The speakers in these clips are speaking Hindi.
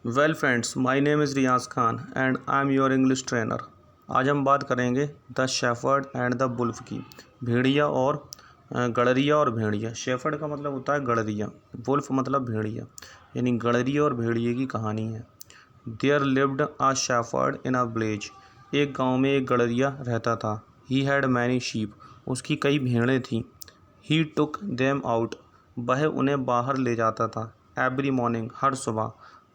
Well friends, my name is Riyaz Khan and I am your English trainer. आज हम बात करेंगे the shepherd and the wolf की। भेड़िया और गड़रिया और भेड़िया। शेफर्ड का मतलब होता है गड़रिया, बुल्फ मतलब भेड़िया, यानी गड़रिया और भेड़िए की कहानी है। There lived a shepherd in a village. एक गांव में एक गड़रिया रहता था। He had many sheep. उसकी कई भेड़ें थीं। He took them out. वह उन्हें बाहर ले जाता था। एवरी मॉर्निंग, हर सुबह।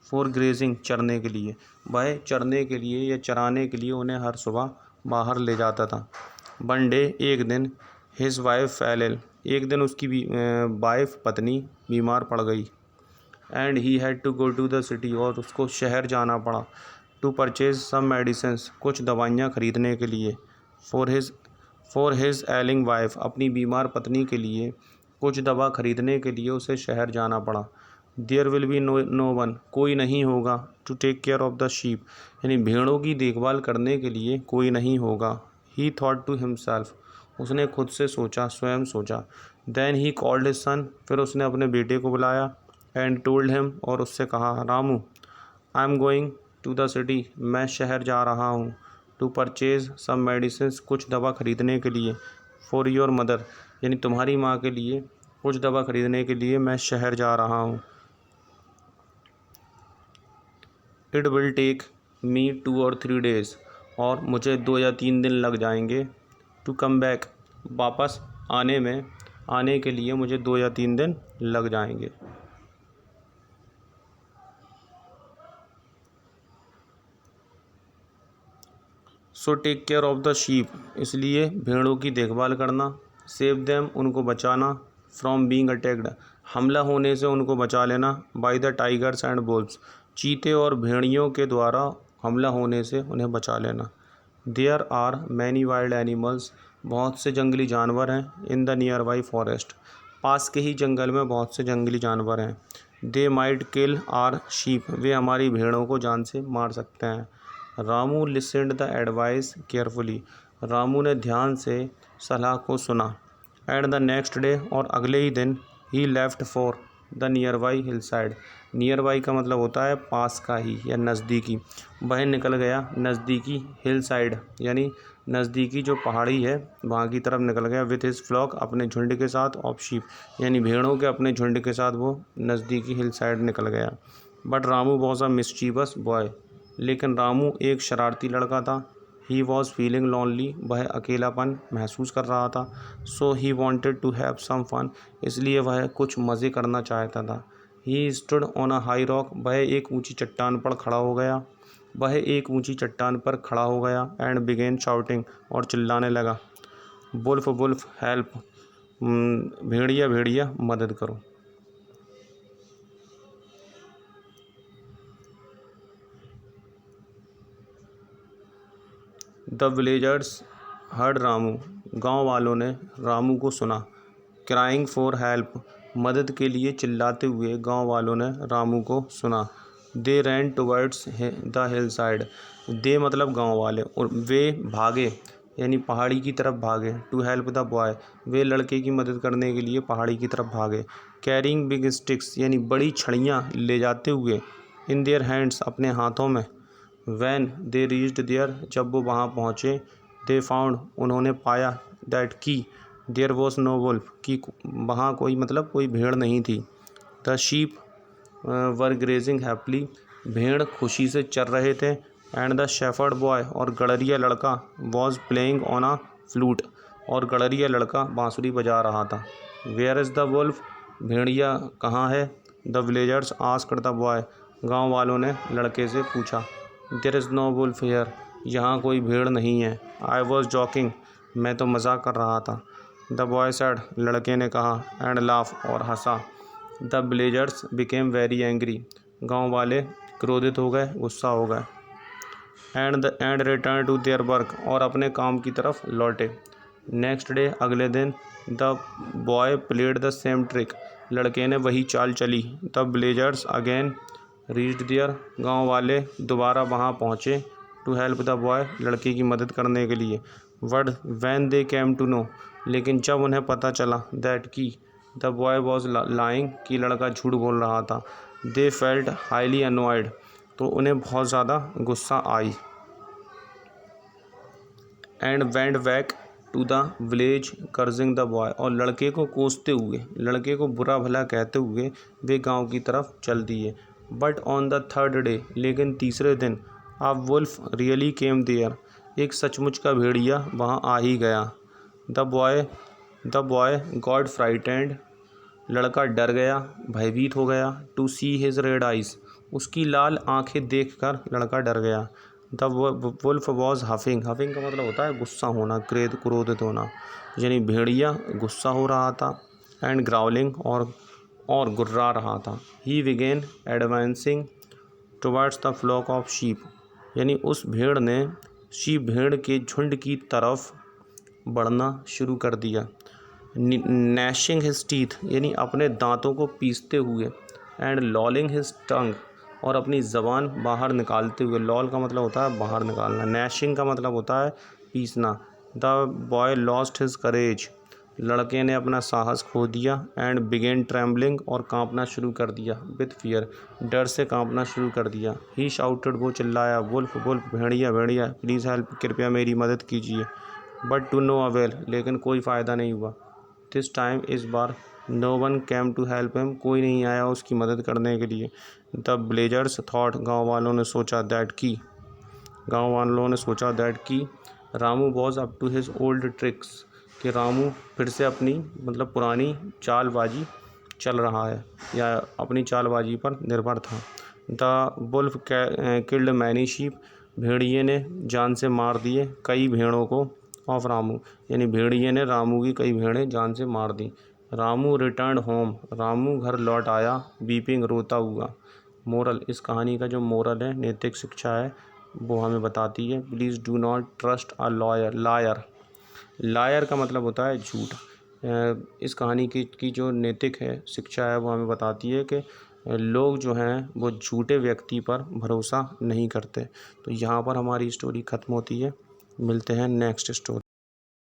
फॉर ग्रेजिंग, चरने के लिए। वह चरने के लिए या चराने के लिए उन्हें हर सुबह बाहर ले जाता था। वन डे, एक दिन, हिज वाइफ फेल इल। एक दिन उसकी वाइफ पत्नी बीमार पड़ गई। And he had to go to the city, और उसको शहर जाना पड़ा। टू परचेज सम मेडिसिन्स, कुछ दवाइयाँ खरीदने के लिए। फॉर हिज एलिंग वाइफ, अपनी बीमार पत्नी के लिए कुछ दवा खरीदने के लिए उसे शहर जाना पड़ा। There will be no one, कोई नहीं होगा। To take care of the sheep, यानी भेड़ों की देखभाल करने के लिए कोई नहीं होगा। ही थॉट टू हिमसेल्फ, उसने खुद से सोचा, स्वयं सोचा। Then he called his son, फिर उसने अपने बेटे को बुलाया। एंड टोल्ड हिम, और उससे कहा, Ramu, I am going to the city, मैं शहर जा रहा हूँ। टू परचेज सम मेडिसिन, कुछ दवा खरीदने के लिए। फॉर योर मदर, यानी तुम्हारी माँ के लिए कुछ दवा खरीदने के लिए मैं शहर जा रहा हूँ। It will take me 2 or 3 days, और मुझे 2 या 3 दिन लग जाएंगे। टू कम बैक, वापस आने के लिए मुझे 2 या 3 दिन लग जाएंगे। So take care of the sheep, इसलिए भेड़ों की देखभाल करना। सेव देम, उनको बचाना। फ्रॉम बीइंग अटैक्ड, हमला होने से उनको बचा लेना। By the tigers and Wolves, चीते और भेड़ियों के द्वारा हमला होने से उन्हें बचा लेना। There are many wild animals, बहुत से जंगली जानवर हैं। In the nearby forest, पास के ही जंगल में बहुत से जंगली जानवर हैं। They might kill our sheep, वे हमारी भेड़ों को जान से मार सकते हैं। Ramu listened the advice carefully, Ramu ने ध्यान से सलाह को सुना। एंड द नेक्स्ट डे, और अगले ही दिन, he left for the nearby hill side. Nearby का मतलब होता है पास का ही या नज़दीकी। वह निकल गया नज़दीकी हिल साइड, यानी नज़दीकी जो पहाड़ी है वहाँ की तरफ निकल गया। विथ हिज फ्लॉक, अपने झुंड के साथ। ऑफ शीप, यानी भेड़ों के अपने झुंड के साथ वो नज़दीकी हिल साइड निकल गया। But Ramu was a mischievous boy, लेकिन रामू एक शरारती लड़का था। ही वॉज फीलिंग लोनली, वह अकेलापन महसूस कर रहा था। So he wanted to have some fun, इसलिए वह कुछ मज़े करना चाहता था। He stood on a high rock, वह एक ऊंची चट्टान पर खड़ा हो गया। एंड बिगेन शाउटिंग, और चिल्लाने लगा, वुल्फ वुल्फ हेल्प, भेड़िया भेड़िया मदद करो। द विलेजर्स हर्ड रामू, गांव वालों ने रामू को सुना। क्राइंग फॉर हेल्प, मदद के लिए चिल्लाते हुए गांव वालों ने रामू को सुना। दे रैन टुवर्ड्स द हिल साइड, दे मतलब गांव वाले, और वे भागे, यानी पहाड़ी की तरफ भागे। टू हेल्प द बॉय, वे लड़के की मदद करने के लिए पहाड़ी की तरफ भागे। कैरिंग बिग स्टिक्स, यानी बड़ी छड़ियाँ ले जाते हुए। इन देयर हैंड्स, अपने हाथों में। वैन दे रीच्ड देयर, जब वो वहाँ पहुँचे। दे फाउंड, उन्होंने पाया। दैट की देयर वॉज नो वुल्फ, कि वहाँ कोई मतलब कोई भेड़ नहीं थी। The sheep were grazing happily, भेड़ खुशी से चर रहे थे। एंड द शेफर्ड बॉय, और गड़रिया लड़का, was playing on a flute, और गड़रिया लड़का बांसुरी बजा रहा था। वेयर इज़ द वुल्फ, भेड़िया कहाँ है। The villagers asked the boy, गाँव वालों ने लड़के से पूछा। There is no wolf here, यहाँ कोई भेड़ नहीं है। आई वॉज जॉकिंग, मैं तो मजाक कर रहा था। द बॉय सेड, लड़के ने कहा। एंड लाफ, और हंसा। The villagers became very angry, गांव वाले क्रोधित हो गए, गुस्सा हो गए। And return to their work, और अपने काम की तरफ लौटे। नेक्स्ट डे, अगले दिन, the boy played the same trick, लड़के ने वही चाल चली। The villagers again reached there, गांव वाले दोबारा वहां पहुंचे। टू हेल्प द बॉय, लड़के की मदद करने के लिए। But when they came to know, लेकिन जब उन्हें पता चला। दैट की द बॉय वॉज लाइंग, कि लड़का झूठ बोल रहा था। दे फेल्ट हाईली अनॉयड, तो उन्हें बहुत ज़्यादा गुस्सा आई। And went back to the village cursing the boy, और लड़के को कोसते हुए, लड़के को बुरा भला कहते हुए वे गांव की तरफ चल दिए। But on the third day, लेकिन तीसरे दिन, a wolf really came there, एक सचमुच का भेड़िया वहाँ आ ही गया। द बॉय गॉट फ्राइटेंड, लड़का डर गया, भयभीत हो गया। To see his red eyes, उसकी लाल आंखें देखकर लड़का डर गया। The wolf was huffing, huffing का मतलब होता है गुस्सा होना, क्रोधित होना, यानी भेड़िया गुस्सा हो रहा था। एंड ग्राउलिंग, और गुर्रा रहा था। He began advancing towards the flock of sheep, यानी उस भेड़ ने भेड़ के झुंड की तरफ बढ़ना शुरू कर दिया। gnashing his teeth, यानी अपने दांतों को पीसते हुए। एंड लॉलिंग his टंग, और अपनी ज़बान बाहर निकालते हुए। लॉल का मतलब होता है बाहर निकालना, gnashing का मतलब होता है पीसना। द बॉय लॉस्ट हिज करेज, लड़के ने अपना साहस खो दिया। एंड बिगेन ट्रैम्बलिंग, और कांपना शुरू कर दिया। विथ फियर, डर से कांपना शुरू कर दिया। ही शाउटेड, वो चिल्लाया, वुल्फ वुल्फ, भेड़िया भेड़िया, प्लीज़ हेल्प, कृपया मेरी मदद कीजिए। बट टू नो अवेल, लेकिन कोई फ़ायदा नहीं हुआ। दिस टाइम, इस बार, no one came to help him, कोई नहीं आया उसकी मदद करने के लिए। द विलेजर्स थॉट, गाँव वालों ने सोचा, दैट की Ramu was up to his old tricks, कि रामू फिर से अपनी मतलब पुरानी चालबाजी चल रहा है या अपनी चालबाजी पर निर्भर था। The wolf killed many sheep, भेड़िए ने जान से मार दिए कई भेड़ों को। ऑफ रामू, यानी भेड़िए ने रामू की कई भेड़ें जान से मार दी। रामू रिटर्न होम, रामू घर लौट आया। वीपिंग, रोता हुआ। मोरल, इस कहानी का जो मोरल है, नैतिक शिक्षा है, वो हमें बताती है, please do not trust a liar का मतलब होता है झूठ। इस कहानी की जो नैतिक है शिक्षा है, वो हमें बताती है कि लोग जो हैं वो झूठे व्यक्ति पर भरोसा नहीं करते। तो यहाँ पर हमारी स्टोरी ख़त्म होती है। मिलते हैं नेक्स्ट स्टोरी।